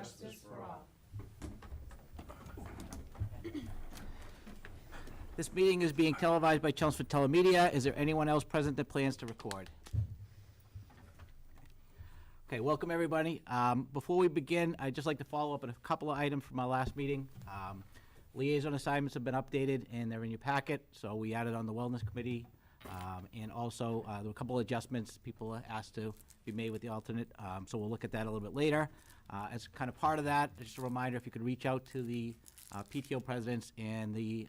justice for all. This meeting is being televised by Chelmsford Telemedia. Is there anyone else present that plans to record? Okay, welcome everybody. Before we begin, I'd just like to follow up on a couple of items from our last meeting. Liaison assignments have been updated and they're in your packet. So we added on the Wellness Committee. And also, there were a couple of adjustments people asked to be made with the alternate. So we'll look at that a little bit later. As kind of part of that, just a reminder, if you could reach out to the PTO presidents and the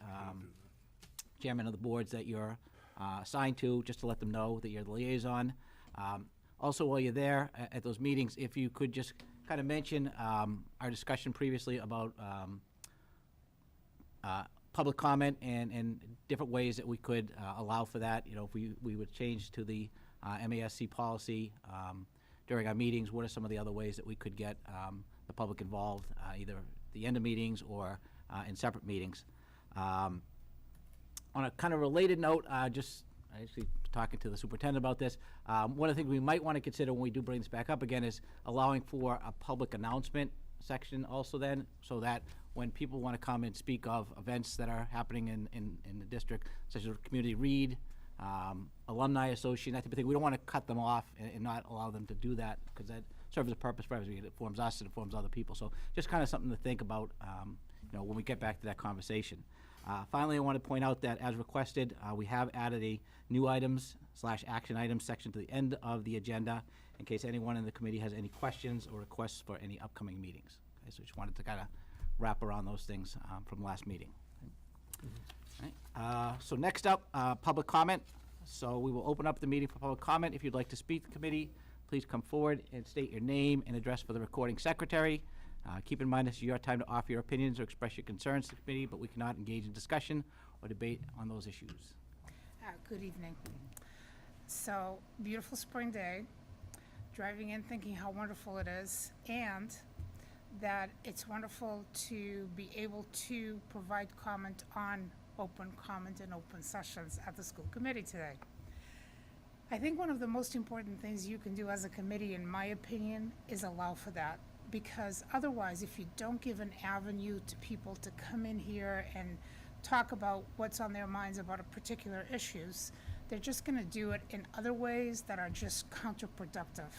chairman of the boards that you're assigned to, just to let them know that you're the liaison. Also, while you're there at those meetings, if you could just kind of mention our discussion previously about public comment and different ways that we could allow for that. You know, if we would change to the MASC policy during our meetings, what are some of the other ways that we could get the public involved, either at the end of meetings or in separate meetings? On a kind of related note, I actually talking to the superintendent about this. One of the things we might want to consider when we do bring this back up again is allowing for a public announcement section also then, so that when people want to come and speak of events that are happening in the district, such as community read, alumni association, that type of thing, we don't want to cut them off and not allow them to do that, because that serves a purpose for everybody. It informs us, it informs other people. So just kind of something to think about, you know, when we get back to that conversation. Finally, I want to point out that as requested, we have added a new items/action items section to the end of the agenda in case anyone in the committee has any questions or requests for any upcoming meetings. Okay, so just wanted to kind of wrap around those things from last meeting. Okay. All right. So next up, public comment. So we will open up the meeting for public comment. If you'd like to speak to the committee, please come forward and state your name and address for the recording secretary. Keep in mind this is your time to offer your opinions or express your concerns to the committee, but we cannot engage in discussion or debate on those issues. Good evening. So, beautiful spring day. Driving in thinking how wonderful it is, and that it's wonderful to be able to provide comment on open comment and open sessions at the school committee today. I think one of the most important things you can do as a committee, in my opinion, is allow for that. Because otherwise, if you don't give an avenue to people to come in here and talk about what's on their minds about a particular issues, they're just going to do it in other ways that are just counterproductive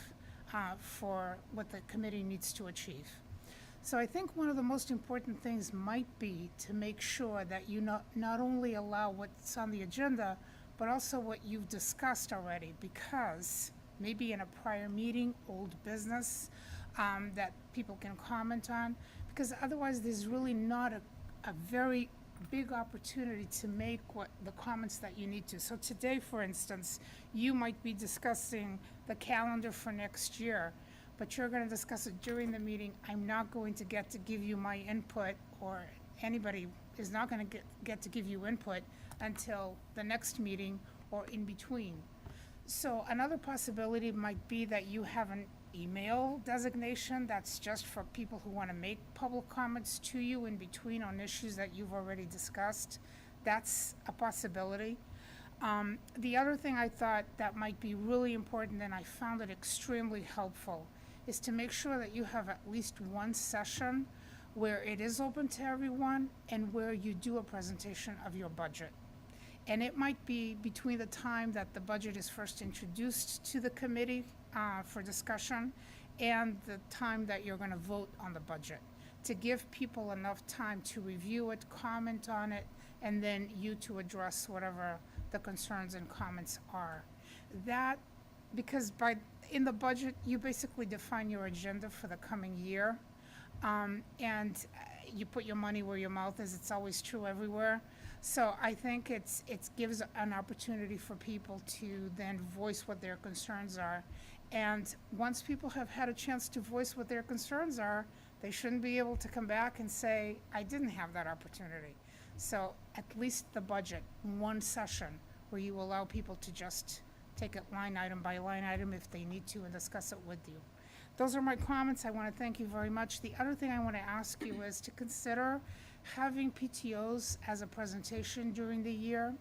for what the committee needs to achieve. So I think one of the most important things might be to make sure that you not only allow what's on the agenda, but also what you've discussed already, because maybe in a prior meeting, old business, that people can comment on, because otherwise there's really not a very big opportunity to make what the comments that you need to. So today, for instance, you might be discussing the calendar for next year, but you're going to discuss it during the meeting. I'm not going to get to give you my input, or anybody is not going to get to give you input until the next meeting or in between. So another possibility might be that you have an email designation that's just for people who want to make public comments to you in between on issues that you've already discussed. That's a possibility. The other thing I thought that might be really important, and I found it extremely helpful, is to make sure that you have at least one session where it is open to everyone and where you do a presentation of your budget. And it might be between the time that the budget is first introduced to the committee for discussion and the time that you're going to vote on the budget, to give people enough time to review it, comment on it, and then you to address whatever the concerns and comments are. That, because in the budget, you basically define your agenda for the coming year, and you put your money where your mouth is. It's always true everywhere. So I think it gives an opportunity for people to then voice what their concerns are. And once people have had a chance to voice what their concerns are, they shouldn't be able to come back and say, I didn't have that opportunity. So at least the budget, one session where you allow people to just take it line item by line item if they need to and discuss it with you. Those are my comments. I want to thank you very much. The other thing I want to ask you is to consider having PTOs as a presentation during the year.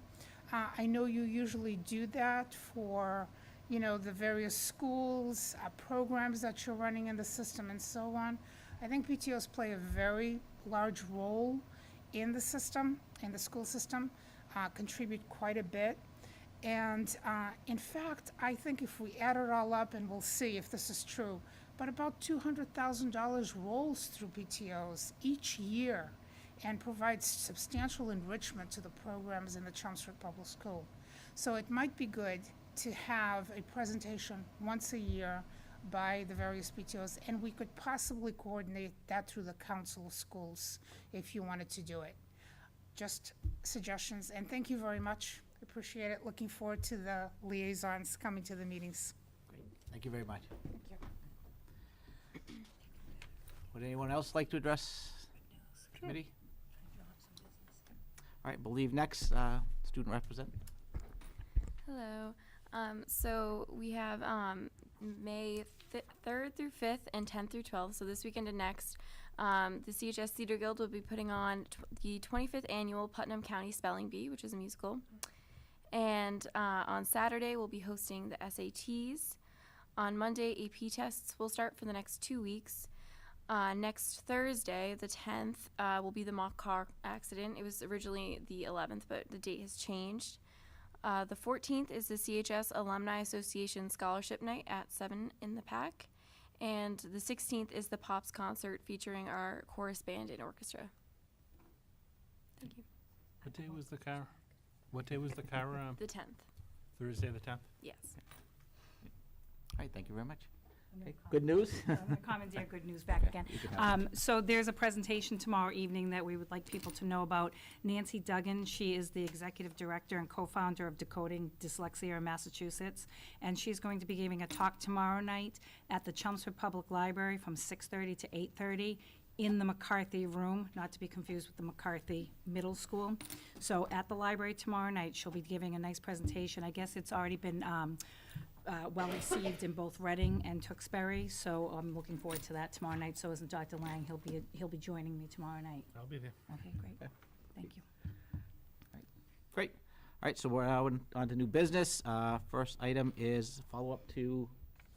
I know you usually do that for, the various schools, programs that you're running in the system and so on. I think PTOs play a very large role in the system, in the school system, contribute quite a bit. And in fact, I think if we add it all up, and we'll see if this is true, but about $200,000 rolls through PTOs each year and provides substantial enrichment to the programs in the Chelmsford Public School. So it might be good to have a presentation once a year by the various PTOs, and we could possibly coordinate that through the Council of Schools if you wanted to do it. Just suggestions, and thank you very much. Appreciate it. Looking forward to the liaisons coming to the meetings. Great. Thank you very much. Thank you. Would anyone else like to address the committee? All right, believe next, student representative. Hello. So we have May 3rd through 5th and 10th through 12th, so this weekend and next. The CHS Theater Guild will be putting on the 25th annual Putnam County Spelling Bee, which is a musical. And on Saturday, we'll be hosting the SATs. On Monday, AP tests will start for the next 2 weeks. Next Thursday, the 10th, will be the mock car accident. It was originally the 11th, but the date has changed. The 14th is the CHS Alumni Association Scholarship Night at 7 in the PAC. And the 16th is the Pops concert featuring our chorus band and orchestra. Thank you. What day was the car? What day was the car? The 10th, Thursday the 10th? yes. All right, thank you very much. Okay, good news? Commandeer, good news back again. You can have it. So there's a presentation tomorrow evening that we would like people to know about. Nancy Duggan, she is the executive director and co-founder of Decoding Dyslexia in Massachusetts, and she's going to be giving a talk tomorrow night at the Chelmsford Public Library from 6:30 to 8:30 in the McCarthy room, not to be confused with the McCarthy Middle School. So at the library tomorrow night, she'll be giving a nice presentation. I guess it's already been well received in both Reading and Tewksbury, so I'm looking forward to that tomorrow night. So isn't Dr. Lang. He'll be joining me tomorrow night. I'll be there. Okay, great. Okay. Thank you. Great. All right, so we're on to new business. First item is follow-up to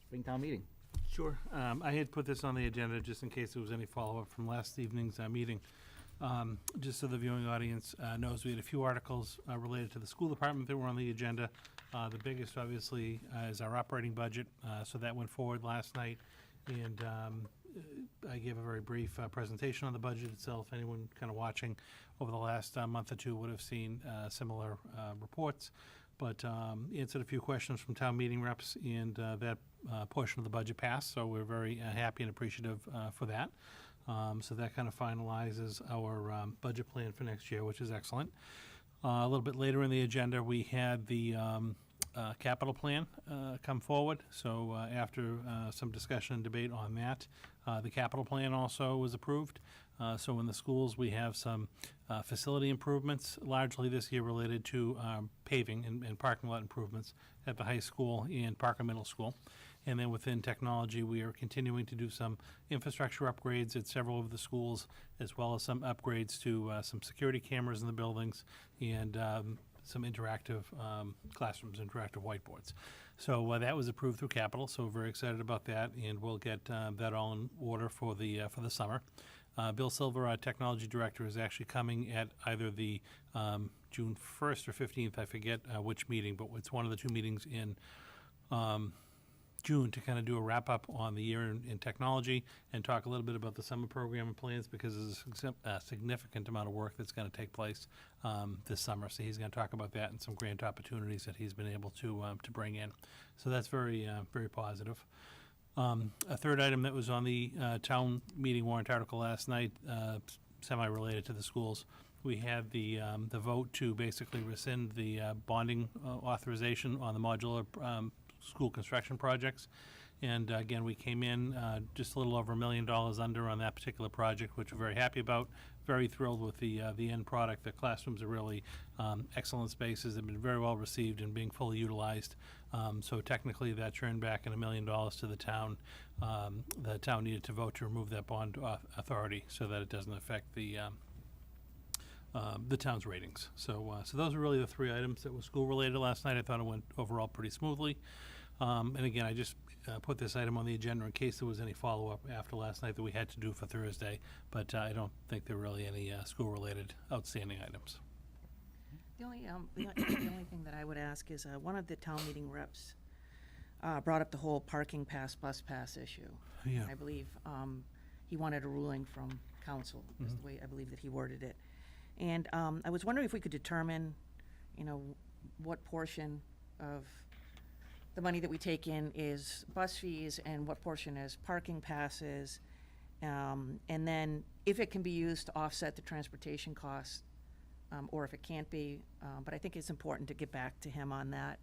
Springtown meeting. Sure. I had put this on the agenda just in case there was any follow-up from last evening's meeting. Just so the viewing audience knows, we had a few articles related to the school department that were on the agenda. The biggest, obviously, is our operating budget, so that went forward last night. And I gave a very brief presentation on the budget itself. Anyone kind of watching over the last month or two would have seen similar reports. But answered a few questions from town meeting reps, and that portion of the budget passed, so we're very happy and appreciative for that. So that kind of finalizes our budget plan for next year, which is excellent. A little bit later in the agenda, we had the capital plan come forward. So after some discussion and debate on that, the capital plan also was approved. So in the schools, we have some facility improvements, largely this year related to paving and parking lot improvements at the high school and Parker Middle School. And then within technology, we are continuing to do some infrastructure upgrades at several of the schools, as well as some upgrades to some security cameras in the buildings and some interactive classrooms, interactive whiteboards. So that was approved through capital, so we're very excited about that, and we'll get that all in order for the summer. Bill Silver, our technology director, is actually coming at either the June 1st or 15th, I forget which meeting, but it's one of the two meetings in June to kind of do a wrap-up on the year in technology and talk a little bit about the summer program and plans, because there's a significant amount of work that's going to take place this summer. So he's going to talk about that and some grant opportunities that he's been able to bring in. So that's very, very positive. A third item that was on the town meeting warrant article last night, semi-related to the schools, we had the vote to basically rescind the bonding authorization on the modular school construction projects. And again, we came in just a little over $1 million under on that particular project, which we're very happy about. Very thrilled with the end product. The classrooms are really excellent spaces. They've been very well received and being fully utilized. So technically, that turned back in $1 million to the town. The town needed to vote to remove that bond authority so that it doesn't affect the town's ratings. So those are really the three items that were school related last night. I thought it went overall pretty smoothly. And again, I just put this item on the agenda in case there was any follow-up after last night that we had to do for Thursday, but I don't think there are really any school-related outstanding items. The only thing that I would ask is, one of the town meeting reps brought up the whole parking pass, bus pass issue. Yeah. I believe he wanted a ruling from council, is the way I believe that he worded it. And I was wondering if we could determine, what portion of the money that we take in is bus fees and what portion is parking passes. And then if it can be used to offset the transportation costs, or if it can't be. But I think it's important to get back to him on that.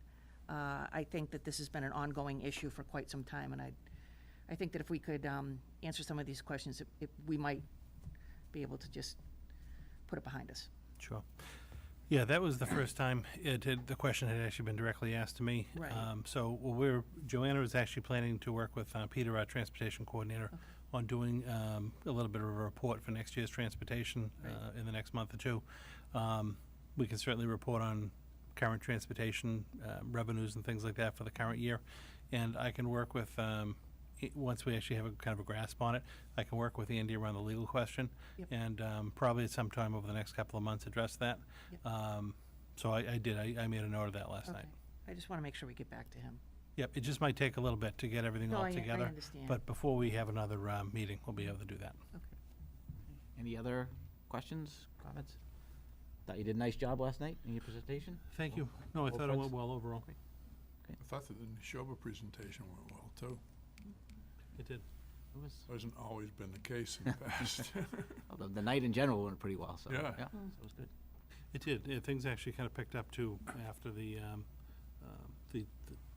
I think that this has been an ongoing issue for quite some time, and I think that if we could answer some of these questions, we might be able to just put it behind us. Sure. Yeah, that was the first time the question had actually been directly asked to me. Right. So Joanna is actually planning to work with Peter, our transportation coordinator, on doing a little bit of a report for next year's transportation in the next month or two. We can certainly report on current transportation revenues and things like that for the current year. And I can work with, once we actually have a kind of a grasp on it, I can work with Andy around the legal question. Yep. And probably at some time over the next couple of months address that. Yep. So I made a note of that last night. I just want to make sure we get back to him. Yep, it just might take a little bit to get everything No, all I together. understand. But before we have another meeting, we'll be able to do that. Any other questions, comments? Thought you did a nice job last night in your presentation. Thank you. No, I Well, thought it Fred's- went well overall. I thought that the Neshoba presentation went well, too. It did. It was, Hasn't always been the case in the past. well, the night in general went pretty well, so, Yeah. yeah, so it was good. It did. Yeah, things actually kind of picked up too after the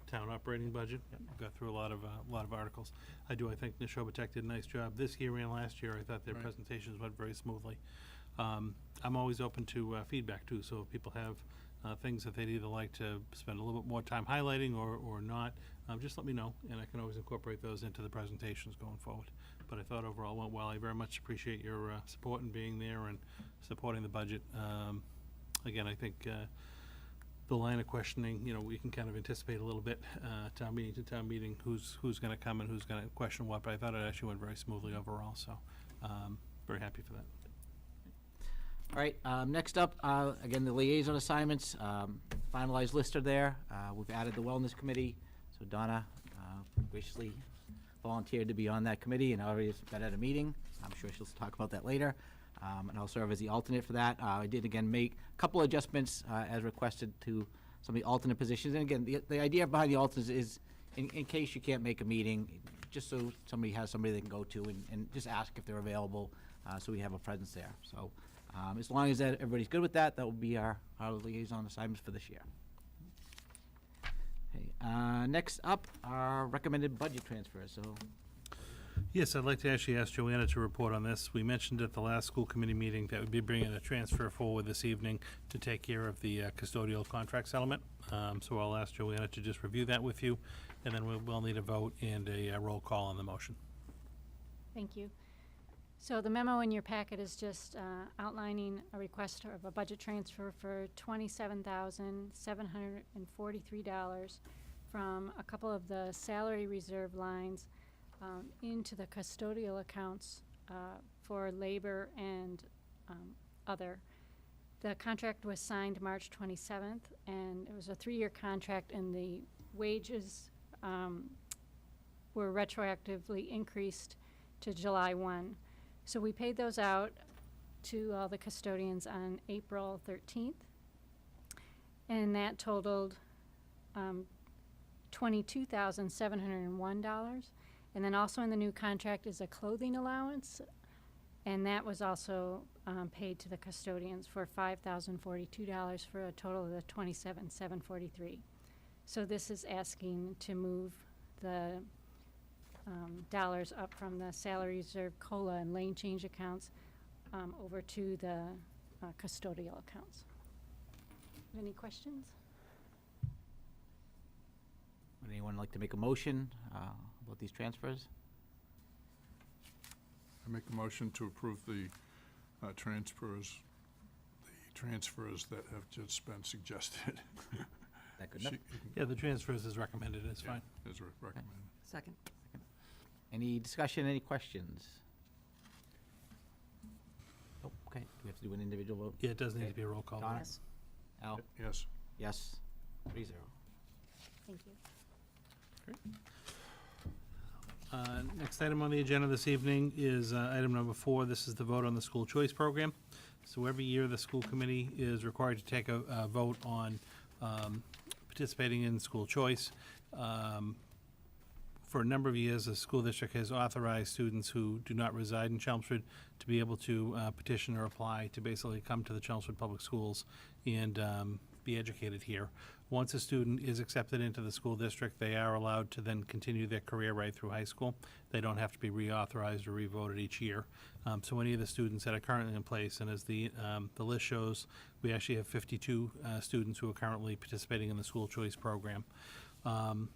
town operating budget. Got through a lot of articles. I think Neshoba Tech did a nice job this year and last year. I thought their Right. presentations went very smoothly. I'm always open to feedback too, so if people have things that they'd either like to spend a little bit more time highlighting or not, just let me know, and I can always incorporate those into the presentations going forward. But I thought overall it went well. I very much appreciate your support and being there and supporting the budget. Again, I think the line of questioning, we can kind of anticipate a little bit, town meeting to town meeting, who's going to come and who's going to question what, but I thought it actually went very smoothly overall, so very happy for that. All right, next up, again, the liaison assignments, finalized list are there. We've added the wellness committee, so Donna graciously volunteered to be on that committee and already has been at a meeting. I'm sure she'll talk about that later. And I'll serve as the alternate for that. I did, again, make a couple of adjustments as requested to some of the alternate positions. And again, the idea behind the alternates is in case you can't make a meeting, just so somebody has somebody they can go to and just ask if they're available, so we have a presence there. So as long as everybody's good with that, that will be our liaison assignments for this year. Okay, next up, our recommended budget transfers. So Yes, I'd like to actually ask Joanna to report on this. We mentioned at the last school committee meeting that we'd be bringing a transfer forward this evening to take care of the custodial contract settlement. So I'll ask Joanna to just review that with you, and then we'll need a vote and a roll call on the motion. Thank you. So the memo in your packet is just outlining a request of a budget transfer for $27,743 from a couple of the salary reserve lines into the custodial accounts for labor and other. The contract was signed March 27th, and it was a 3-year contract, and the wages were retroactively increased to July 1. So we paid those out to all the custodians on April 13th, and that totaled $22,701. And then also in the new contract is a clothing allowance, and that was also paid to the custodians for $5,042 for a total of the $27,743. So this is asking to move the dollars up from the salary reserve, COLA, and lane change accounts over to the custodial accounts. Any questions? would anyone like to make a motion about these transfers? I make a motion to approve the transfers that have just been suggested. That good enough? Yeah, the transfers as recommended is fine. Is recommended. Second. Any discussion, any questions? Oh, okay, do we have to do an individual vote? Yeah, it does need to be a roll call. Donna? Yes. Al? Yes. Yes, 3-0. Thank you. Next item on the agenda this evening is item number 4. This is the vote on the school choice program. So every year, the school committee is required to take a vote on participating in school choice. For a number of years, the school district has authorized students who do not reside in Chelmsford to be able to petition or apply to basically come to the Chelmsford Public Schools and be educated here. Once a student is accepted into the school district, they are allowed to then continue their career right through high school. They don't have to be reauthorized or revoted each year. So any of the students that are currently in place, and as the list shows, we actually have 52 students who are currently participating in the school choice program.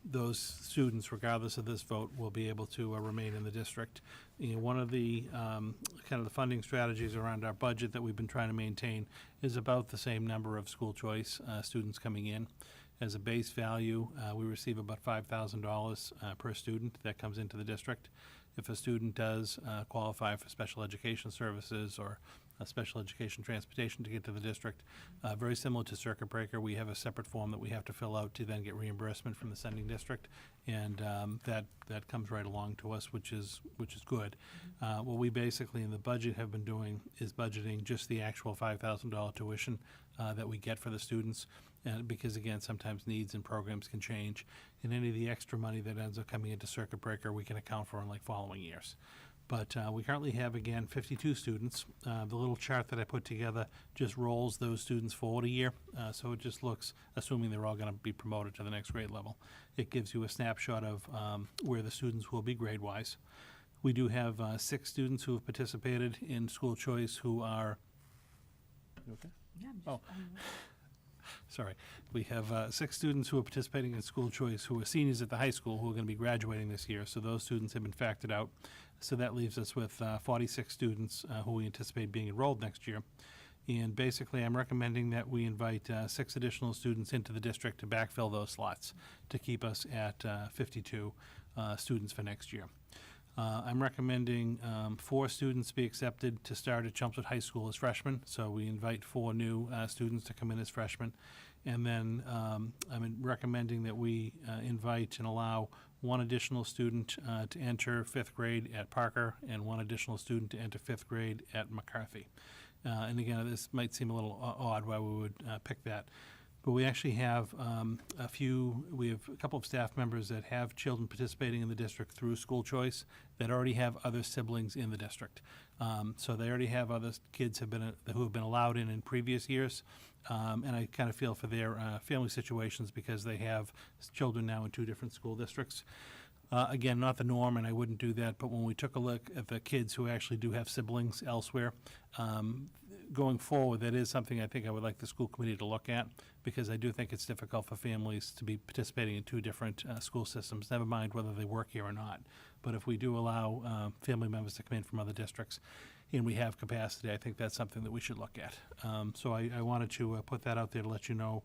Those students, regardless of this vote, will be able to remain in the district. You know, one of the kind of the funding strategies around our budget that we've been trying to maintain is about the same number of school choice students coming in. As a base value, we receive about $5,000 per student that comes into the district. If a student does qualify for special education services or special education transportation to get to the district, very similar to circuit breaker, we have a separate form that we have to fill out to then get reimbursement from the sending district, and that comes right along to us, which is good. What we basically in the budget have been doing is budgeting just the actual $5,000 tuition that we get for the students, because again, sometimes needs and programs can change, and any of the extra money that ends up coming into circuit breaker, we can account for in like following years. But we currently have, again, 52 students. The little chart that I put together just rolls those students forward a year. So it just looks, assuming they're all going to be promoted to the next grade level, it gives you a snapshot of where the students will be grade-wise. We do have 6 students who have participated in school choice who are, you okay? Yeah, Oh. Sorry. We have 6 students who are participating in school choice who are seniors at the high school who are going to be graduating this year. So those students have been factored out. So that leaves us with 46 students who we anticipate being enrolled next year. And basically, I'm recommending that we invite 6 additional students into the district to backfill those slots to keep us at 52 students for next year. I'm recommending 4 students be accepted to start at Chelmsford High School as freshmen. So we invite 4 new students to come in as freshmen. And then I'm recommending that we invite and allow 1 additional student to enter 5th grade at Parker and 1 additional student to enter 5th grade at McCarthy. And again, this might seem a little odd why we would pick that. But we actually have we have a couple of staff members that have children participating in the district through school choice that already have other siblings in the district. So they already have other kids who have been allowed in previous years. And I kind of feel for their family situations because they have children now in 2 different school districts. Again, not the norm, and I wouldn't do that, but when we took a look at the kids who actually do have siblings elsewhere, going forward, that is something I think I would like the school committee to look at, because I do think it's difficult for families to be participating in 2 different school systems, never mind whether they work here or not. But if we do allow family members to come in from other districts, and we have capacity, I think that's something that we should look at. So I wanted to put that out there to let you know,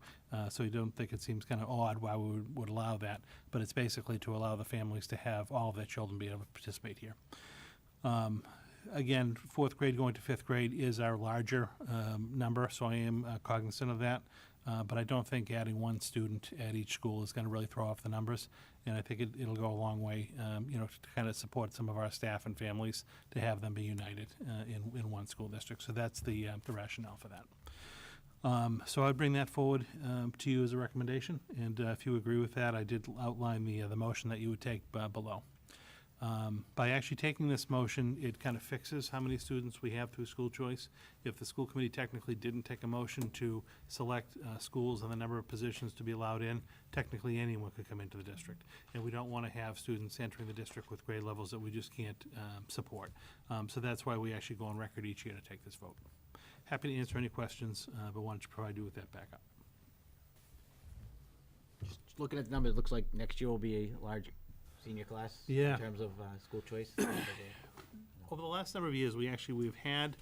so you don't think it seems kind of odd why we would allow that. But it's basically to allow the families to have all of their children be able to participate here. Again, 4th grade going to 5th grade is our larger number, so I am cognizant of that. But I don't think adding 1 student at each school is going to really throw off the numbers. And I think it'll go a long way, to kind of support some of our staff and families to have them be united in 1 school district. So that's the rationale for that. So I'd bring that forward to you as a recommendation. And if you agree with that, I did outline the motion that you would take below. By actually taking this motion, it kind of fixes how many students we have through school choice. If the school committee technically didn't take a motion to select schools and the number of positions to be allowed in, technically anyone could come into the district. And we don't want to have students entering the district with grade levels that we just can't support. So that's why we actually go on record each year to take this vote. Happy to answer any questions, but wanted to provide you with that backup. Just looking at the numbers, it looks like next year will be a large senior class Yeah. in terms of school choice. Over the last number of years, we've had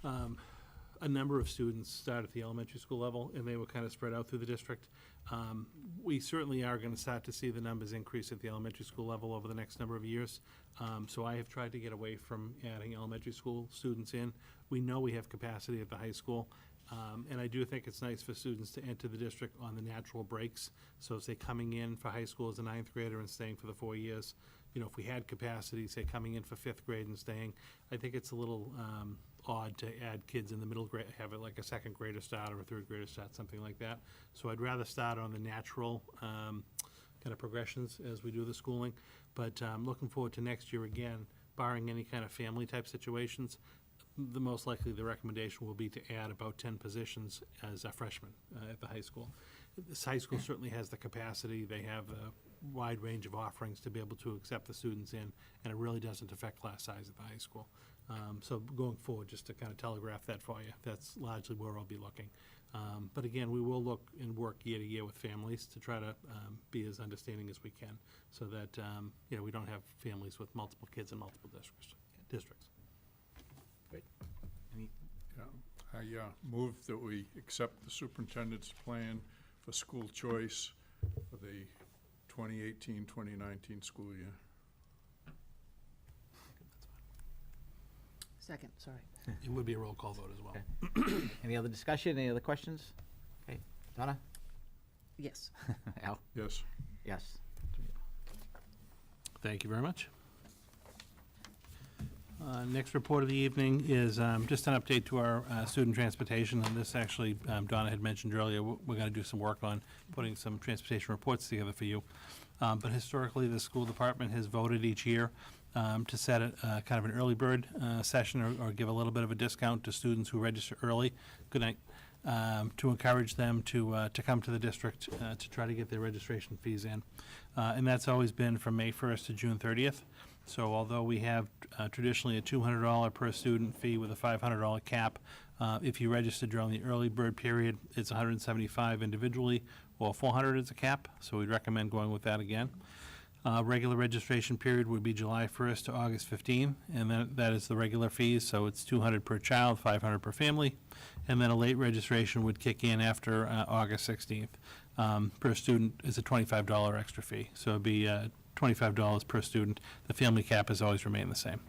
a a number of students start at the elementary school level, and they were kind of spread out through the district. We certainly are going to start to see the numbers increase at the elementary school level over the next number of years. So I have tried to get away from adding elementary school students in. We know we have capacity at the high school, and I do think it's nice for students to enter the district on the natural breaks. So say coming in for high school as a 9th grader and staying for the 4 years, you know, if we had capacity, say coming in for 5th grade and staying, I think it's a little odd to add kids in the middle grade, have it like a 2nd grader start or a 3rd grader start, something like that. So I'd rather start on the natural kind of progressions as we do the schooling. But looking forward to next year again, barring any kind of family type situations, the most likely the recommendation will be to add about 10 positions as a freshman at the high school. This high school certainly has the capacity. They have a wide range of offerings to be able to accept the students in, and it really doesn't affect class size at the high school. So going forward, just to kind of telegraph that for you, that's largely where I'll be looking. But again, we will look and work year to year with families to try to be as understanding as we can, so that you know, we don't have families with multiple kids in multiple districts. Great. Any, I move that we accept the superintendent's plan for school choice for the 2018-2019 school year. Second, sorry. It would be a roll call vote as well. Okay. Any other discussion, any other questions? Okay, Donna? Yes. Al? Yes. Yes. Thank you very much. Next report of the evening is just an update to our student transportation, and this actually, Donna had mentioned earlier, we're going to do some work on putting some transportation reports together for you. But historically, the school department has voted each year to set a kind of an early bird session or give a little bit of a discount to students who register early. Good night. To encourage them to come to the district to try to get their registration fees in. And that's always been from May 1st to June 30th. So although we have traditionally a $200 per student fee with a $500 cap, if you register during the early bird period, it's $175 individually, or $400 is a cap, so we'd recommend going with that again. Regular registration period would be July 1st to August 15th, and then that is the regular fees, so it's $200 per child, $500 per family, and then a late registration would kick in after August 16th. Per student is a $25 extra fee, so it'd be $25 per student. The family cap has always remained the same.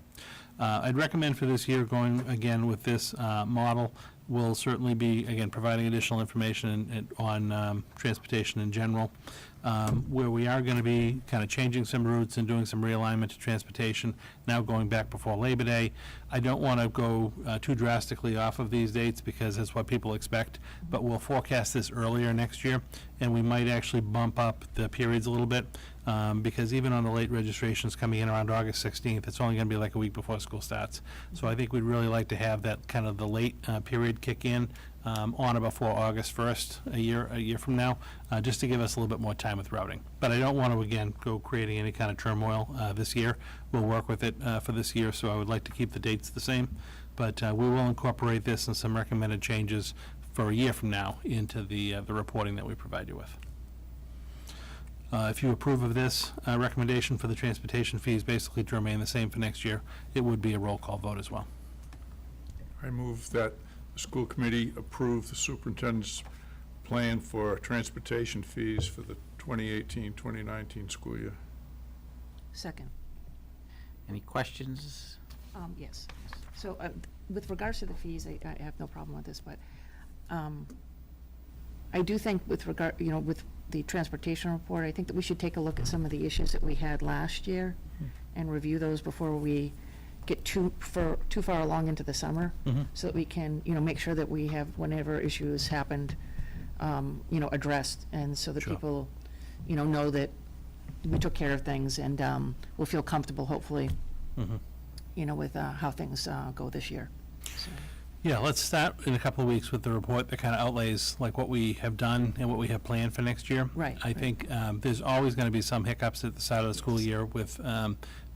I'd recommend for this year going again with this model. We'll certainly be, again, providing additional information on transportation in general. Where we are going to be kind of changing some routes and doing some realignment to transportation, now going back before Labor Day. I don't want to go too drastically off of these dates because that's what people expect, but we'll forecast this earlier next year, and we might actually bump up the periods a little bit because even on the late registrations coming in around August 16th, it's only going to be like a week before school starts. So I think we'd really like to have that kind of the late period kick in on or before August 1st, a year from now, just to give us a little bit more time with routing. But I don't want to, again, go creating any kind of turmoil this year. We'll work with it for this year, so I would like to keep the dates the same. But we will incorporate this and some recommended changes for a year from now into the reporting that we provide you with. If you approve of this recommendation for the transportation fees basically to remain the same for next year, it would be a roll call vote as well. I move that the school committee approve the superintendent's plan for transportation fees for the 2018-2019 school year. Second. Any questions? Yes. So with regards to the fees, I have no problem with this, but I do think with regard, with the transportation report, I think that we should take a look at some of the issues that we had last year and review those before we get too far along into the summer, so that we can, make sure that we have, whenever issues happened, addressed, and so that Sure. people, know that we took care of things, and will feel comfortable, hopefully, with how things go this year. So. Yeah, let's start in a couple of weeks with the report that kind of outlays like what we have done and what we have planned for next year. Right. I think there's always going to be some hiccups at the start of the school year with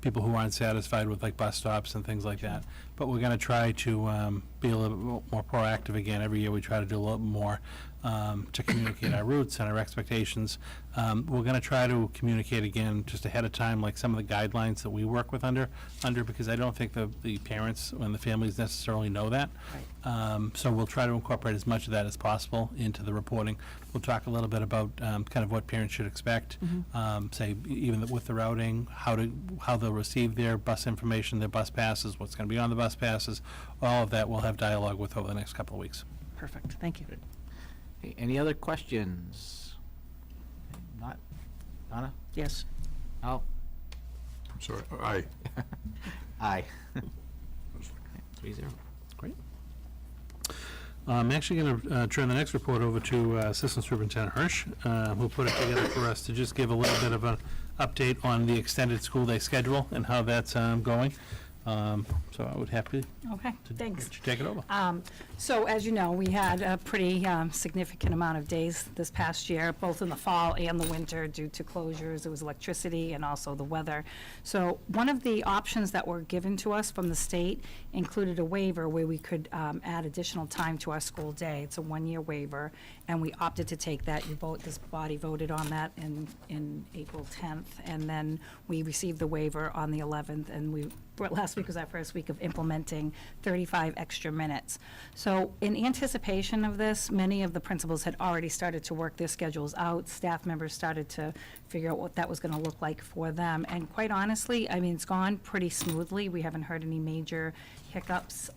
people who aren't satisfied with like bus stops and things like that. but we're going to try to be a little bit more proactive again. Every year we try to do a little more to communicate our routes and our expectations. We're going to try to communicate again just ahead of time, like some of the guidelines that we work with under because I don't think the parents and the families necessarily know that. So we'll try to incorporate as much of that as possible into the reporting. We'll talk a little bit about kind of what parents should expect, say even with the routing, how they'll receive their bus information, their bus passes, what's going to be on the bus passes. All of that we'll have dialogue with over the next couple of weeks. Perfect, thank you. Okay, any other questions? Not, Donna? Yes. Al? I'm sorry, aye. Aye. 3-0. Great. I'm actually going to turn the next report over to Assistant Superintendent Hirsch, who put it together for us to just give a little bit of an update on the extended school day schedule and how that's going. So I would happy Okay, to thanks. let you take it over. So as you know, we had a pretty significant amount of days this past year, both in the fall and the winter due to closures. There was electricity and also the weather. So one of the options that were given to us from the state included a waiver where we could add additional time to our school day. It's a one-year waiver, and we opted to take that. This body voted on that in April 10th, and then we received the waiver on the 11th, and last week was our first week of implementing 35 extra minutes. So in anticipation of this, many of the principals had already started to work their schedules out. Staff members started to figure out what that was going to look like for them. And quite honestly, I mean, it's gone pretty smoothly. We haven't heard any major hiccups.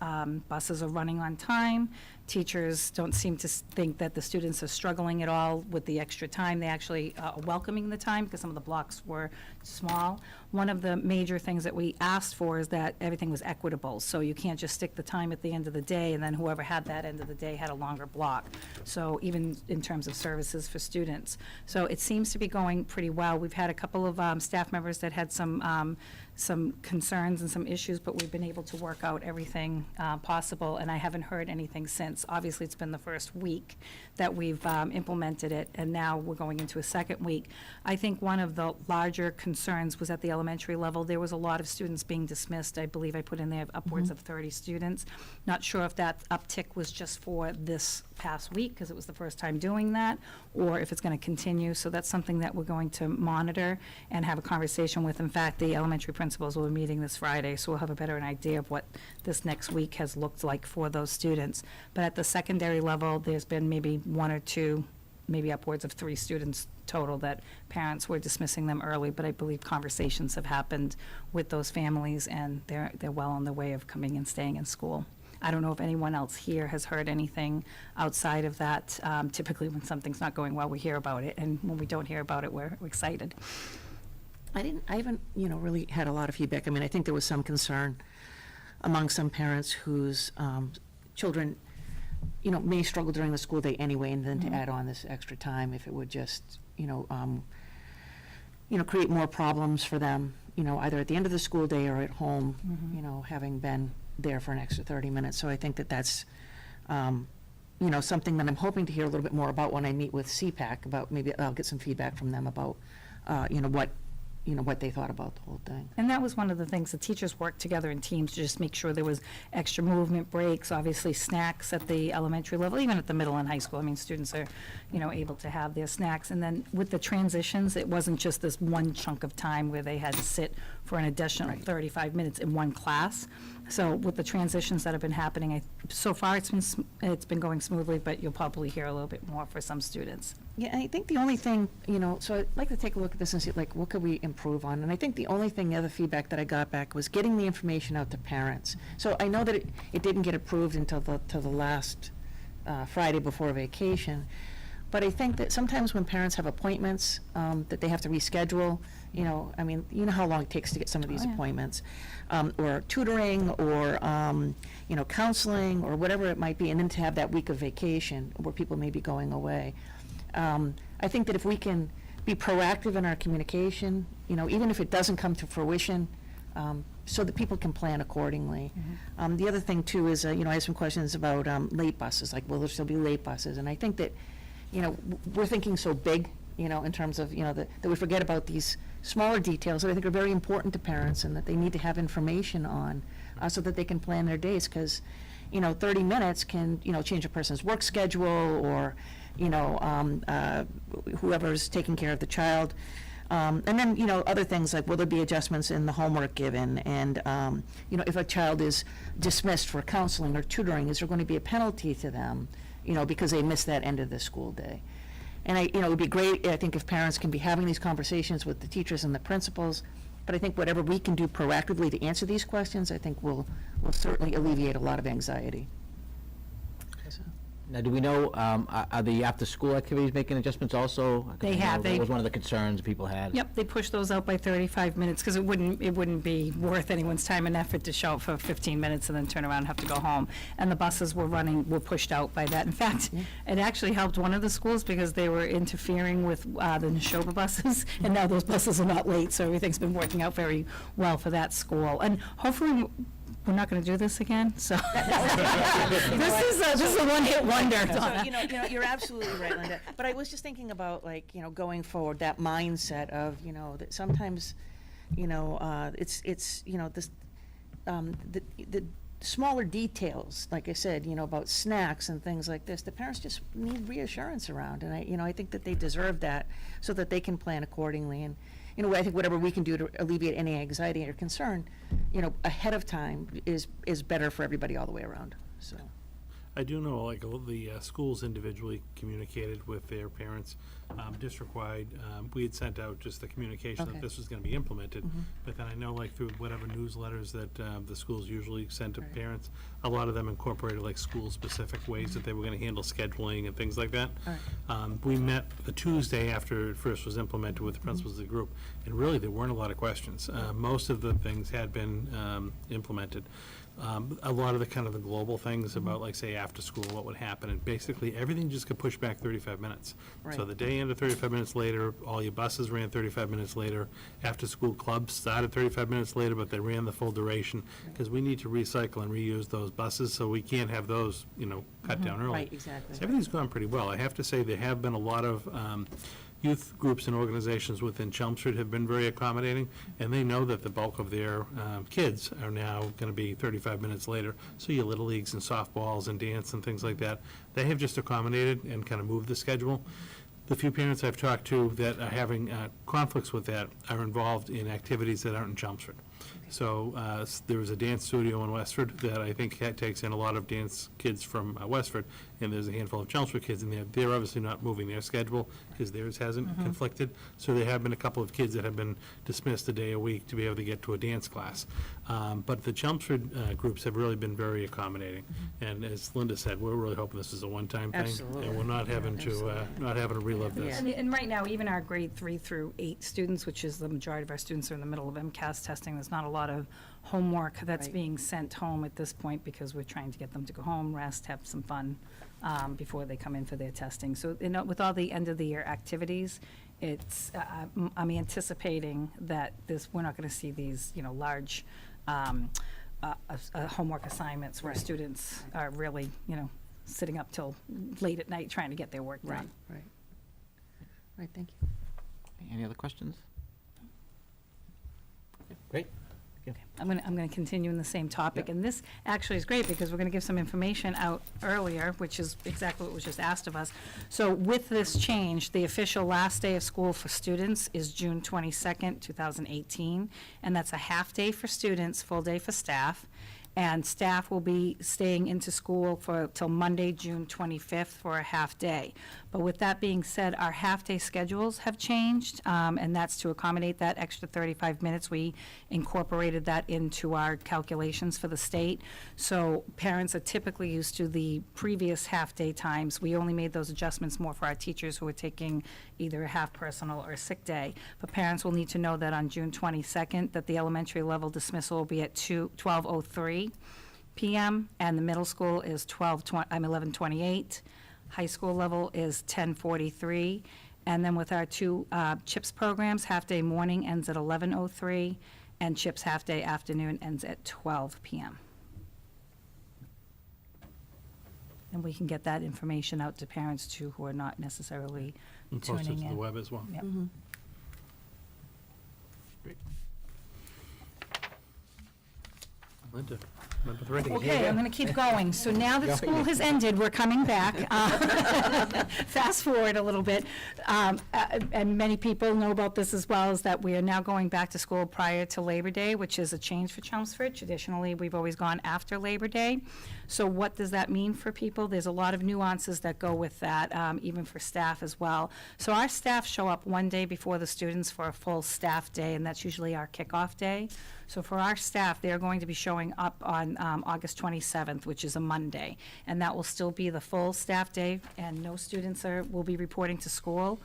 Buses are running on time. Teachers don't seem to think that the students are struggling at all with the extra time. They actually are welcoming the time because some of the blocks were small. One of the major things that we asked for is that everything was equitable. So you can't just stick the time at the end of the day and then whoever had that end of the day had a longer block. So even in terms of services for students. So it seems to be going pretty well. We've had a couple of staff members that had some concerns and some issues, but we've been able to work out everything possible, and I haven't heard anything since. Obviously, it's been the first week that we've implemented it, and now we're going into a second week. I think one of the larger concerns was at the elementary level. There was a lot of students being dismissed. I believe I put in there upwards of 30 students. Not sure if that uptick was just for this past week, because it was the first time doing that, or if it's going to continue. So that's something that we're going to monitor and have a conversation with. In fact, the elementary principals will be meeting this Friday, so we'll have a better idea of what this next week has looked like for those students. But at the secondary level, there's been maybe 1 or 2, maybe upwards of 3 students total that parents were dismissing them early, but I believe conversations have happened with those families, and they're well on the way of coming and staying in school. I don't know if anyone else here has heard anything outside of that. Typically, when something's not going well, we hear about it, and when we don't hear about it, we're excited. I haven't, really had a lot of feedback. I mean, I think there was some concern among some parents whose children, may struggle during the school day anyway, and then to add on this extra time, if it would just, create more problems for them, either at the end of the school day or at home, having been there for an extra 30 minutes. So I think that that's, something that I'm hoping to hear a little bit more about when I meet with CPAC, about maybe I'll get some feedback from them about, what they thought about the whole thing. And that was one of the things, the teachers worked together in teams to just make sure there was extra movement breaks, obviously snacks at the elementary level, even at the middle and high school. I mean, students are, able to have their snacks. And then with the transitions, it wasn't just this one chunk of time where they had to sit for an additional 35 minutes in one class. So with the transitions that have been happening, so far it's been going smoothly, but you'll probably hear a little bit more for some students. Yeah, I think the only thing, so I'd like to take a look at this and see, what could we improve on? And I think the other feedback that I got back was getting the information out to parents. So I know that it didn't get approved until the last Friday before vacation. But I think that sometimes when parents have appointments that they have to reschedule, how long it takes to get some of these appointments, or tutoring, or, counseling, or whatever it might be, and then to have that week of vacation where people may be going away. I think that if we can be proactive in our communication, even if it doesn't come to fruition, so that people can plan accordingly. The other thing too is, I have some questions about late buses, like will there still be late buses? And I think that, we're thinking so big, in terms of, that we forget about these smaller details that I think are very important to parents and that they need to have information on. so that they can plan their days, because, 30 minutes can, change a person's work schedule, or, whoever's taking care of the child. And then, other things like, will there be adjustments in the homework given? And, if a child is dismissed for counseling or tutoring, is there going to be a penalty to them, because they missed that end of the school day? And it would be great, I think, if parents can be having these conversations with the teachers and the principals, but I think whatever we can do proactively to answer these questions, I think will certainly alleviate a lot of anxiety. Now, do we know, are the after-school activities making adjustments also? 'Cause They I know have, That they- was one of the concerns people had. Yep, they pushed those out by 35 minutes, because it wouldn't be worth anyone's time and effort to show up for 15 minutes and then turn around and have to go home. And the buses were pushed out by that. In fact, it actually helped one of the schools, because they were interfering with the Neshoba buses, and now those buses are not late, so everything's been working out very well for that school. And hopefully, we're not going to do this again, so. This is a one-hit wonder, So, Donna. you're absolutely right, Linda. But I was just thinking about, like, going forward, that mindset of, that sometimes, it's, this, the smaller details, like I said, about snacks and things like this, the parents just need reassurance around. And I think that they deserve that, so that they can plan accordingly. And, I think whatever we can do to alleviate any anxiety or concern, ahead of time is better for everybody all the way around, so. I do know, like, the schools individually communicated with their parents, district-wide. We had sent out just the communication that Okay. this was gonna be implemented. But then I know, like, through whatever newsletters that the schools usually send to Right. parents, a lot of them incorporated, like, school-specific ways that they were gonna handle scheduling and things like that. We met the Tuesday after it first was implemented with the principals of the group, and really, there weren't a lot of questions. Most of the things had been implemented. A lot of the kind of the global things about, like, say, after school, what would happen, and basically everything just got pushed back 35 minutes. So Right. the day ended 35 minutes later, all your buses ran 35 minutes later, after-school clubs started 35 minutes later, but they ran the full duration, because we need to recycle and reuse those buses, so we can't have those, cut down early. Right, exactly. So everything's gone pretty well. I have to say, there have been a lot of youth groups and organizations within Chelmsford have been very accommodating, and they know that the bulk of their kids are now going to be 35 minutes later. So your little leagues and softballs and dance and things like that, they have just accommodated and kind of moved the schedule. The few parents I've talked to that are having conflicts with that are involved in activities that aren't in Chelmsford. So there was a dance studio in Westford that I think takes in a lot of dance kids from Westford, and there's a handful of Chelmsford kids in there. They're obviously not moving their schedule because theirs hasn't conflicted. So there have been a couple of kids that have been dismissed a day a week to be able to get to a dance class. But the Chelmsford groups have really been very accommodating. And as Linda said, we're really hoping this is a one-time thing. Absolutely. And we're not having to relive this. Yeah. And right now, even our grade 3 through 8 students, which is the majority of our students, are in the middle of MCAS testing. There's not a lot of homework that's Right. being sent home at this point, because we're trying to get them to go home, rest, have some fun before they come in for their testing. So, with all the end-of-the-year activities, it's, I'm anticipating that we're not going to see these, large homework assignments where Right. students are really, sitting up till late at night trying to get their work done. Right, thank you. Any other questions? Great. I'm gonna continue in the same topic, Yep. and this actually is great, because we're gonna give some information out earlier, which is exactly what was just asked of us. So with this change, the official last day of school for students is June 22nd, 2018, and that's a half-day for students, full day for staff. And staff will be staying into school till Monday, June 25th, for a half-day. But with that being said, our half-day schedules have changed, and that's to accommodate that extra 35 minutes. We incorporated that into our calculations for the state. So parents are typically used to the previous half-day times. We only made those adjustments more for our teachers who are taking either a half-personal or a sick day. But parents will need to know that on June 22nd, that the elementary level dismissal will be at 12:03 p.m., and the middle school is 11:28. High school level is 10:43. And then with our two CHIPS programs, half-day morning ends at 11:03, and CHIPS half-day afternoon ends at 12 p.m. And we can get that information out to parents, too, who are not necessarily And post it tuning to the in. web as well. Yep. Linda, number 3. Okay, I'm going to keep going. So now that school has ended, we're coming back. Fast forward a little bit. And many people know about this as well, is that we are now going back to school prior to Labor Day, which is a change for Chelmsford. Traditionally, we've always gone after Labor Day. So what does that mean for people? There's a lot of nuances that go with that, even for staff as well. So our staff show up one day before the students for a full staff day, and that's usually our kickoff day. So for our staff, they're going to be showing up on August 27th, which is a Monday, and that will still be the full staff day, and no students will be reporting to school.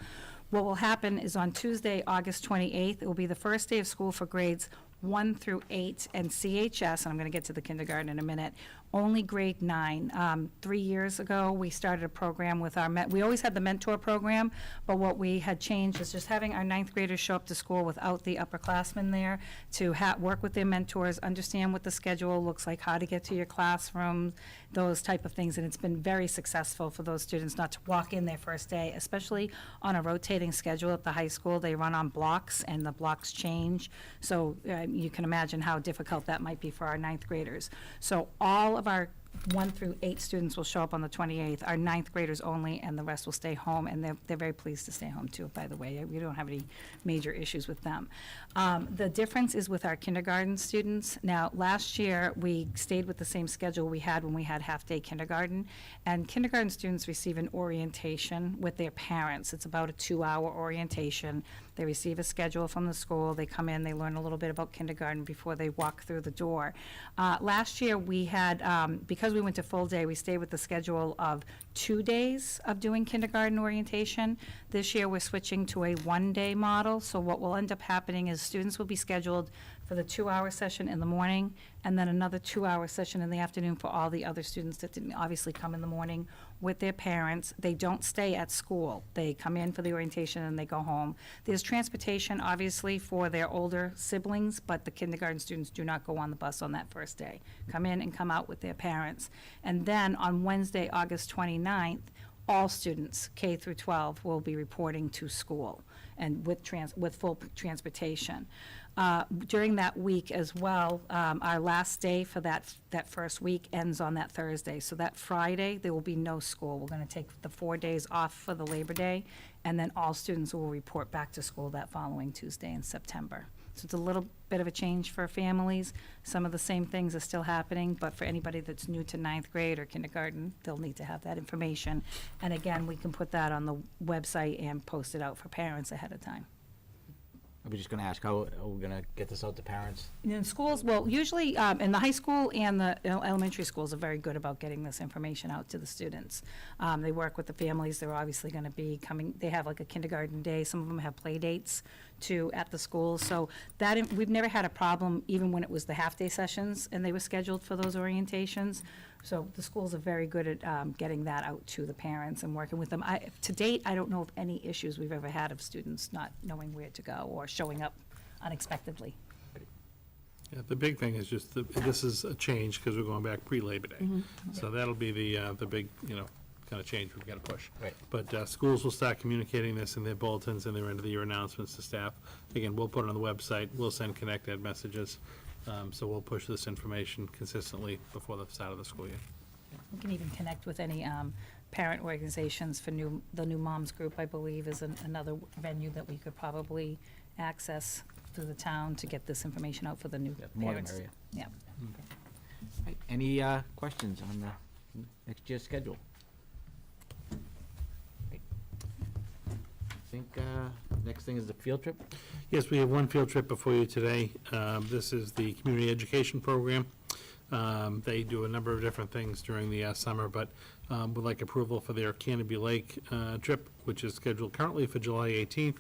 What will happen is on Tuesday, August 28th, it will be the first day of school for grades 1 through 8 and CHS, and I'm going to get to the kindergarten in a minute, only grade 9. 3 years ago, we started a program with our, we always had the mentor program, but what we had changed is just having our 9th graders show up to school without the upperclassmen there to work with their mentors, understand what the schedule looks like, how to get to your classroom, those type of things, and it's been very successful for those students not to walk in their first day, especially on a rotating schedule at the high school. They run on blocks, and the blocks change, so you can imagine how difficult that might be for our 9th graders. So all of our 1 through 8 students will show up on the 28th, our 9th graders only, and the rest will stay home, and they're very pleased to stay home too, by the way. We don't have any major issues with them. The difference is with our kindergarten students. Now, last year, we stayed with the same schedule we had when we had half-day kindergarten, and kindergarten students receive an orientation with their parents. It's about a 2-hour orientation. They receive a schedule from the school, they come in, they learn a little bit about kindergarten before they walk through the door. Last year, we had, because we went to full day, we stayed with the schedule of 2 days of doing kindergarten orientation. This year, we're switching to a 1-day model, so what will end up happening is students will be scheduled for the 2-hour session in the morning, and then another 2-hour session in the afternoon for all the other students that didn't obviously come in the morning with their parents. They don't stay at school. They come in for the orientation and they go home. There's transportation, obviously, for their older siblings, but the kindergarten students do not go on the bus on that first day. Come in and come out with their parents. And then on Wednesday, August 29th, all students, K through 12, will be reporting to school and with full transportation. During that week as well, our last day for that first week ends on that Thursday. So that Friday, there will be no school. We're going to take the 4 days off for the Labor Day, and then all students will report back to school that following Tuesday in September. So it's a little bit of a change for families. Some of the same things are still happening, but for anybody that's new to 9th grade or kindergarten, they'll need to have that information. And again, we can put that on the website and post it out for parents ahead of time. I was just going to ask, how are we going to get this out to parents? In schools, well, usually in the high school and the elementary schools are very good about getting this information out to the students. They work with the families. They're obviously going to be coming. They have like a kindergarten day. Some of them have play dates too at the school. So that we've never had a problem, even when it was the half-day sessions and they were scheduled for those orientations. So the schools are very good at getting that out to the parents and working with them. To date, I don't know of any issues we've ever had of students not knowing where to go or showing up unexpectedly. Yeah, the big thing is just, this is a change because we're going back pre-Labor Day. So that'll be the big, kind of change we've got to push. Right. But schools will start communicating this in their bulletins and their end-of-the-year announcements to staff. Again, we'll put it on the website. We'll send Connect Ed messages. So we'll push this information consistently before the start of the school year. We can even connect with any parent organizations for the New Moms Group, I believe, is another venue that we could probably access through the town to get this information out for the new More than parents. area. Yeah. Right, any questions on the next year's schedule? Right. I think next thing is the field trip. Yes, we have one field trip before you today. This is the community education program. They do a number of different things during the summer, but would like approval for their Canopy Lake trip, which is scheduled currently for July 18th,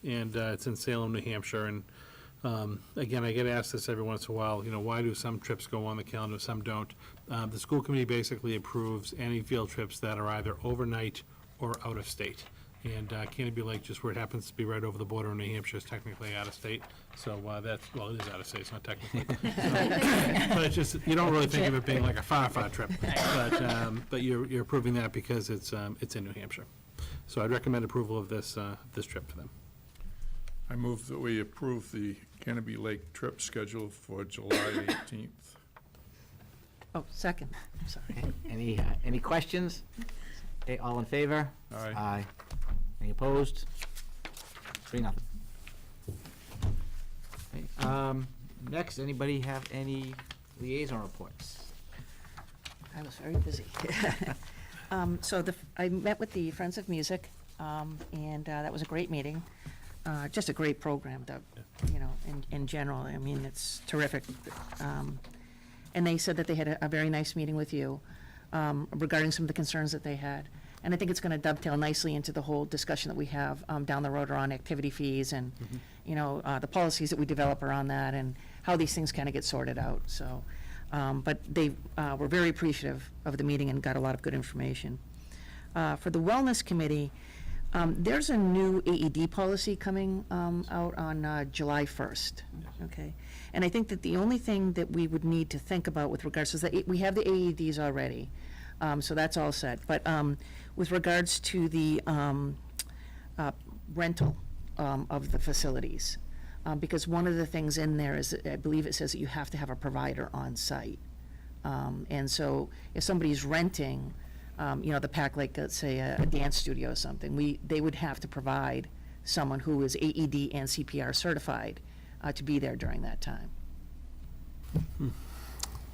and it's in Salem, New Hampshire. And again, I get asked this every once in a while, why do some trips go on the calendar, some don't? The school committee basically approves any field trips that are either overnight or out of state. And Canopy Lake, just where it happens to be right over the border in New Hampshire, is technically out of state. So it is out of state, it's not technically. But it's just, you don't really think of it being like a far trip. But you're approving that because it's in New Hampshire. So I'd recommend approval of this trip for them. I move that we approve the Canopy Lake trip schedule for July 18th. Oh, second, sorry. Okay, any questions? Okay, all in favor? Aye. Aye. Any opposed? 3-0. Okay, next, anybody have any liaison reports? I was very busy. So I met with the Friends of Music, and that was a great meeting. Just a great program, in general. I mean, it's terrific. And they said that they had a very nice meeting with you regarding some of the concerns that they had. And I think it's going to dovetail nicely into the whole discussion that we have down the road around activity fees and, the policies that we develop around that and how these things kind of get sorted out. So, but they were very appreciative of the meeting and got a lot of good information. For the Wellness Committee, there's a new AED policy coming out on July 1st, okay? And I think that the only thing that we would need to think about with regards to that, we have the AEDs already, so that's all set. But with regards to the rental of the facilities, because one of the things in there is, I believe it says that you have to have a provider on site. And so if somebody's renting, the pack, like, let's say, a dance studio or something, they would have to provide someone who is AED and CPR certified to be there during that time.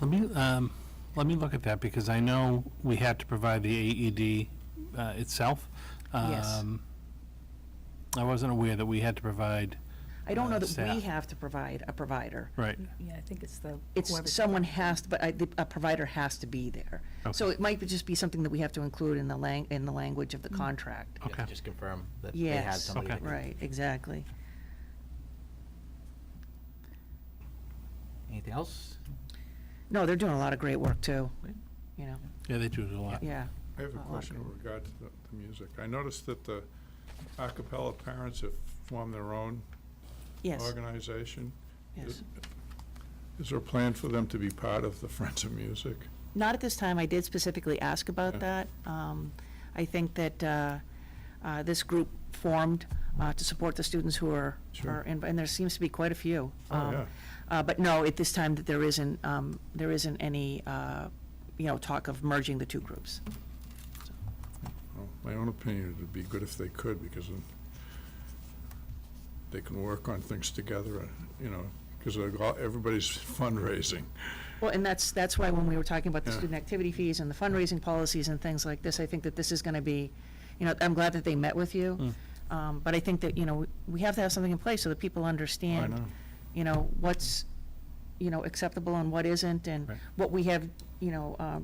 Let me look at that, because I know we had to provide the AED itself. Yes. I wasn't aware that we had to provide. I don't know that staff. we have to provide a provider. Right. Yeah, I think it's It's, someone has to, but a provider has to be there. So Okay. it might just be something that we have to include in the language of the contract. You have to Okay. just confirm that they had Yes, somebody. Okay. that could- right, exactly. Anything else? No, they're doing a lot of great work, too, Yeah, they do a lot. yeah. I have a question with regard to the music. I noticed that the a cappella parents have formed their own Yes, organization. yes. Is there a plan for them to be part of the Friends of Music? Not at this time. I did specifically ask about Yeah. that. I think that this group formed to support the students who are Sure. and there seems to be quite a few. Oh, yeah. But no, at this time, that there isn't any, talk of merging the two groups. Well, my own opinion, it'd be good if they could, because then they can work on things together, because everybody's fundraising. Well, and that's why when we were talking about the Yeah. student activity fees and the fundraising policies and things like this, I think that this is gonna be, I'm glad that they met with you. But I think that, we have to have something in place so that people understand, what's, acceptable and what isn't, and Right. what we have,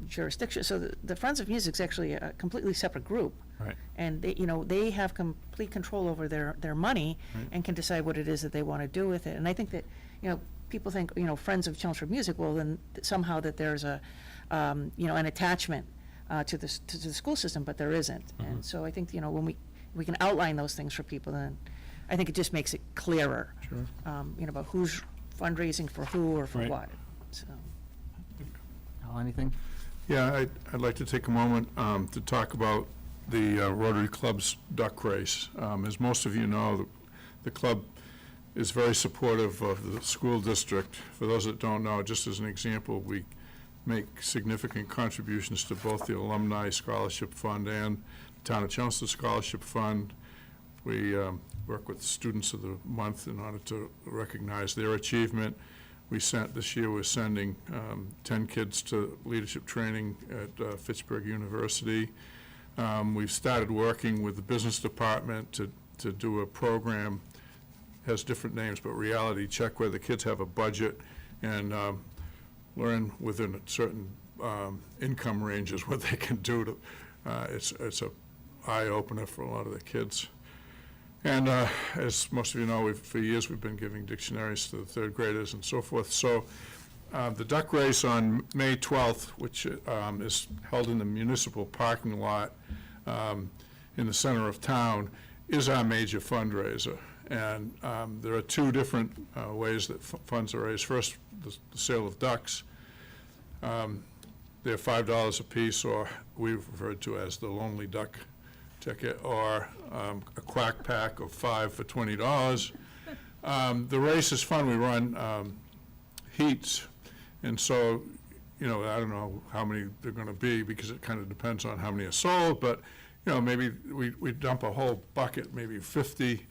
jurisdiction. So the Friends of Music's actually a completely separate group. Right. And they have complete control over their money Right. and can decide what it is that they want to do with it. And I think that, people think, Friends of Chelmsford Music, well, then somehow that there's an attachment to the school system, but there isn't. And so I think, when we can outline those things for people, then I think it just makes it clearer. Sure. About who's fundraising for who or for Right. what, so. Al, anything? Yeah, I'd like to take a moment to talk about the Rotary Club's duck race. As most of you know, the club is very supportive of the school district. For those that don't know, just as an example, we make significant contributions to both the Alumni Scholarship Fund and the Town of Chelmsford Scholarship Fund. We work with Students of the Month in order to recognize their achievement. This year, we're sending 10 kids to leadership training at Fitchburg University. We've started working with the business department to do a program, has different names, but Reality Check, where the kids have a budget and learn within a certain income ranges what they can do to, it's a eye-opener for a lot of the kids. And as most of you know, for years we've been giving dictionaries to the third graders and so forth. So the duck race on May 12th, which is held in the municipal parking lot in the center of town, is our major fundraiser. And there are two different ways that funds are raised. First, the sale of ducks. They're $5 a piece, or we've referred to as the Lonely Duck ticket, or a quack pack of 5 for $20. The race is fun. We run heats, and so you know, I don't know how many they're gonna be, because it kind of depends on how many are sold, but, you know, maybe we dump a whole bucket, maybe 50,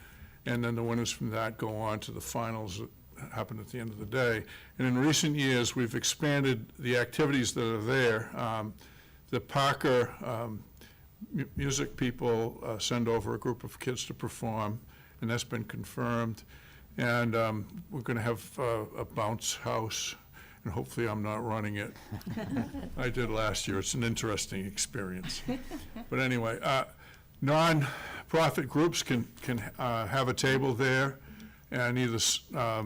and then the winners from that go on to the finals that happen at the end of the day. And in recent years, we've expanded the activities that are there. The Parker music people send over a group of kids to perform, and that's been confirmed. And we're going to have a bounce house, and hopefully I'm not running it. I did last year. It's an interesting experience. But anyway, non-profit groups can have a table there and either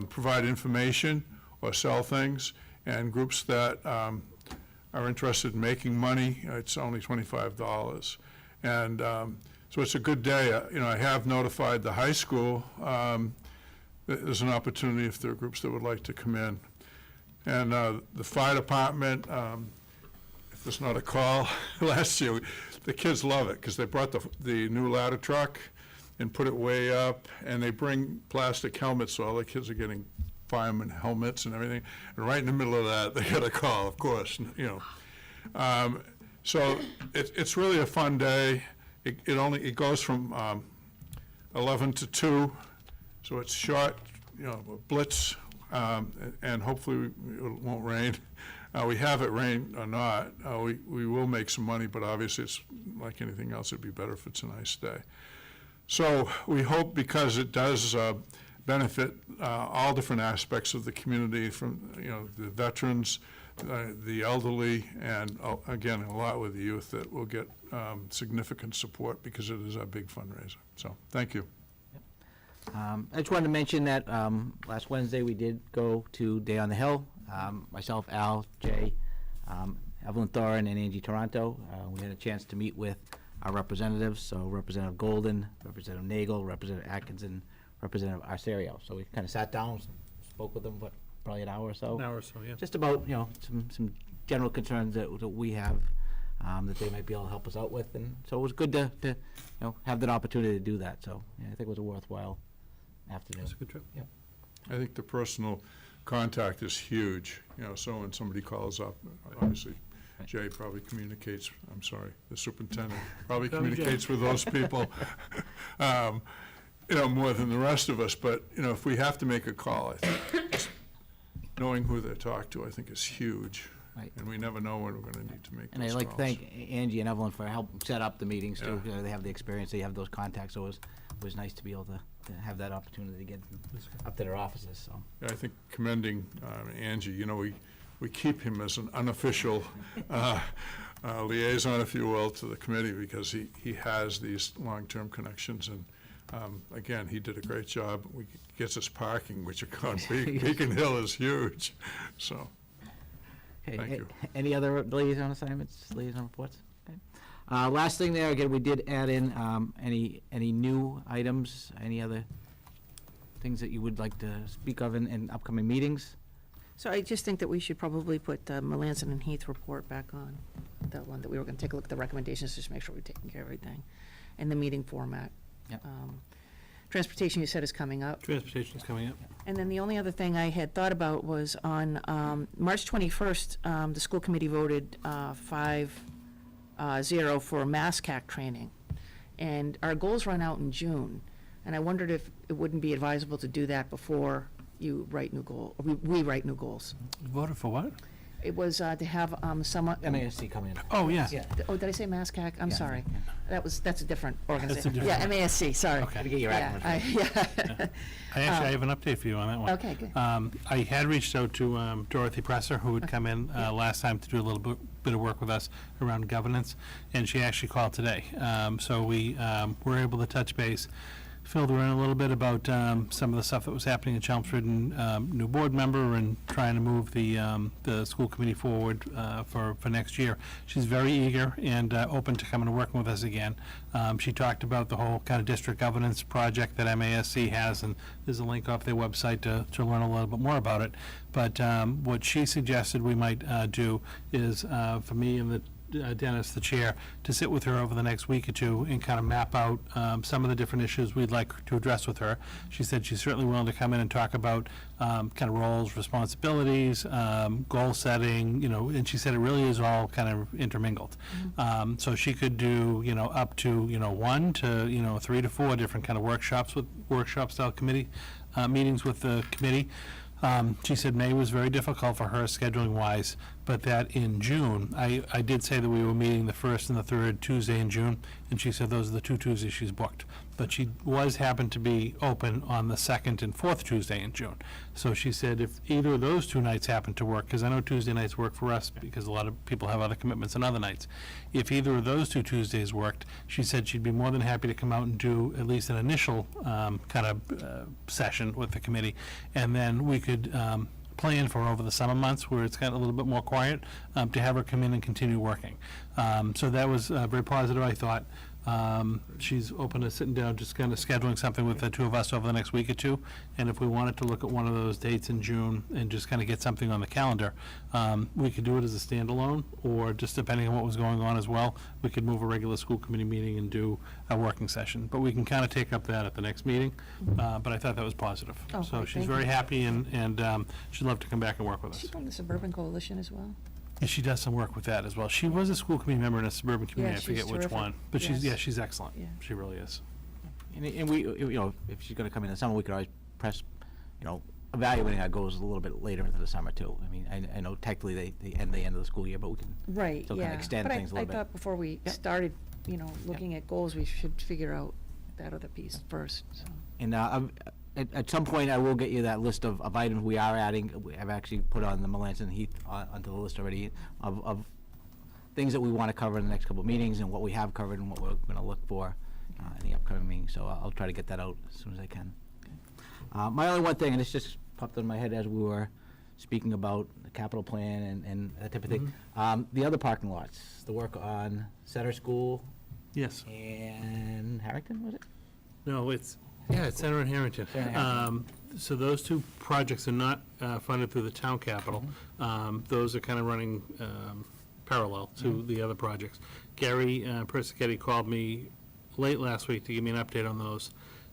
provide information or sell things. And groups that are interested in making money, it's only $25. And so it's a good day. You know, I have notified the high school. There's an opportunity if there are groups that would like to come in. And the fire department, if there's not a call, last year, the kids love it because they brought the new ladder truck and put it way up, and they bring plastic helmets, so all the kids are getting fireman helmets and everything. And right in the middle of that, they get a call, of course, you know. So it's really a fun day. It goes from 11 to 2, so it's short, you know, blitz, and hopefully it won't rain. We have it rain or not. We will make some money, but obviously it's like anything else, it'd be better if it's a nice day. So we hope, because it does benefit all different aspects of the community, from, you know, the veterans, the elderly, and again, a lot with the youth, that will get significant support because it is a big fundraiser. So thank you. I just wanted to mention that last Wednesday, we did go to Day on the Hill. Myself, Al, Jay, Evelyn Thorin, and Angie Toronto. We had a chance to meet with our representatives, so Representative Golden, Representative Nagel, Representative Atkinson, Representative Arcerio. So we kind of sat down, spoke with them for probably an hour or so. An hour or so, yeah. Just about, you know, some general concerns that we have, that they might be able to help us out with. And so it was good to you know, have that opportunity to do that. So yeah, I think it was a worthwhile afternoon. It's a good trip. Yeah. I think the personal contact is huge, you know, so when somebody calls up, obviously, Jay probably communicates, I'm sorry, the superintendent probably communicates with those people, you know, more than the rest of us, but, you know, if we have to make a call, I think just knowing who they talk to, I think, is huge. Right. And we never know when we're gonna need to make And those I'd like to calls. thank Angie and Evelyn for helping set up the meetings too. Yeah. You know, they have the experience, they have those contacts, so it was nice to be able to have that opportunity to get up to their offices, so. Yeah, I think commending Angie, you know, we keep him as an unofficial liaison, if you will, to the committee, because he has these long-term connections, and again, he did a great job. He gets us parking, which on Beacon Hill is huge, so. Okay, Thank you. Any other liaison assignments, liaison reports? Okay. Last thing there, again, we did add in any new items, any other things that you would like to speak of in upcoming meetings? So I just think that we should probably put the Melanson and Heath report back on, that one that we were going to take a look at the recommendations, just make sure we're taking care of everything, in the meeting format. Yep. Transportation, you said, is coming up. Transportation's coming up. And then the only other thing I had thought about was on March 21st, the school committee voted 5-0 for MASCAC training. And our goals run out in June. And I wondered if it wouldn't be advisable to do that before you write new goals, we write new goals. Voted for what? It was to have someone. MASC coming in. Oh, yeah. Yeah. Oh, did I say MASCAC? I'm Yeah, sorry. yeah. That's a different organization. different Yeah, MASC, sorry. Okay. Gotta get your Yeah, acronyms right. yeah. I have an update for you on that one. Okay, good. I had reached out to Dorothy Presser, who had come in last time to do a little bit of work with us around governance, and she actually called today. So we were able to touch base, filled her in a little bit about some of the stuff that was happening in Chelmsford, and new board member, and trying to move the school committee forward for next year. She's very eager and open to coming and working with us again. She talked about the whole kind of district governance project that MASC has, and there's a link off their website to learn a little bit more about it. But what she suggested we might do is for me and the Dennis, the chair, to sit with her over the next week or two and kind of map out some of the different issues we'd like to address with her. She said she's certainly willing to come in and talk about kind of roles, responsibilities, goal setting, and she said it really is all kind of intermingled. So she could do, up to, 1 to, 3 to 4 different kind of workshop-style committee meetings with the committee. She said May was very difficult for her scheduling-wise, but that in June, I did say that we were meeting the first and the third Tuesday in June, and she said those are the 2 Tuesdays she's booked. But she happened to be open on the second and fourth Tuesday in June. So she said if either of those 2 nights happen to work, because I know Tuesday nights work for us because a lot of people have other commitments on other nights. If either of those 2 Tuesdays worked, she said she'd be more than happy to come out and do at least an initial kind of session with the committee, and then we could plan for over the summer months where it's got a little bit more quiet, to have her come in and continue working. So that was very positive, I thought. She's open to sitting down, just kind of scheduling something with the 2 of us over the next week or 2. And if we wanted to look at one of those dates in June and just kind of get something on the calendar, we could do it as a standalone, or just depending on what was going on as well, we could move a regular school committee meeting and do a working session. But we can kind of take up that at the next meeting. But I thought that was positive. Oh, So great, she's thank very you. happy, and she'd love to come back and work with Is us. she from the Suburban Coalition as well? And she does some work with that as well. She was a school committee member in a suburban community, I she's forget which terrific. one. But she's, Yes. she's excellent. Yeah. She really is. And we, if she's gonna come in the summer, we could always press, evaluating our goals a little bit later into the summer too. I mean, I know technically they end the end of the school year, but we can Right, still kind yeah. of extend But things a little I bit. thought before we started, looking at goals, we should figure out that other piece first, so. And at some point, I will get you that list of items we are adding. I've actually put on the Melanson Heath onto the list already of things that we want to cover in the next couple of meetings, and what we have covered and what we're going to look for in the upcoming meetings. So I'll try to get that out as soon as I can. My only one thing, and this just popped in my head as we were speaking about the capital plan and that type of thing. The other parking lots, the work on Center School Yes. and Harrington, was it? No, it's Center and Harrington. Center and Harrington. So those 2 projects are not funded through the town capital. Those are kind of running parallel to the other projects. Gary Persichetti called me late last week to give me an update on those.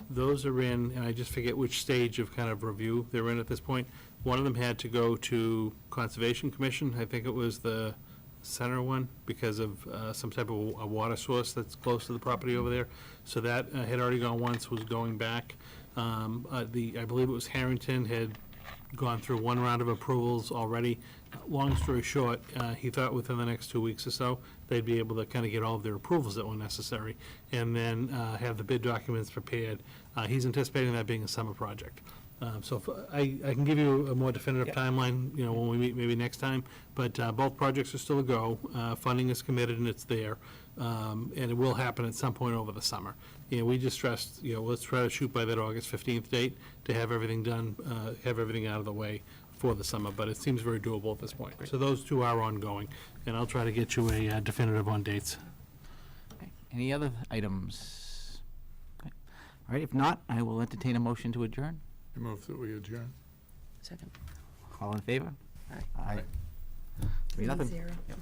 Those are in, and I just forget which stage of kind of review they're in at this point. One of them had to go to Conservation Commission. I think it was the center one, because of some type of a water source that's close to the property over there. So that had already gone once, was going back. I believe it was Harrington, had gone through 1 round of approvals already. Long story short, he thought within the next 2 weeks or so, they'd be able to kind of get all of their approvals that were necessary, and then have the bid documents prepared. He's anticipating that being a summer project. So I can give you a more definitive timeline, when we meet maybe next time, but both projects are still a go. Funding is committed and it's there, and it will happen at some point over the summer. We just stressed, let's try to shoot by that August 15th date to have everything done, have everything out of the way for the summer, but it seems very doable at this point. So those 2 are ongoing, and I'll try to get you a definitive on dates. Okay. Any other items? Okay. All right, if not, I will entertain a motion to adjourn. I move that we adjourn. Second. All in favor? Aye. Aye. 3-0. Yep.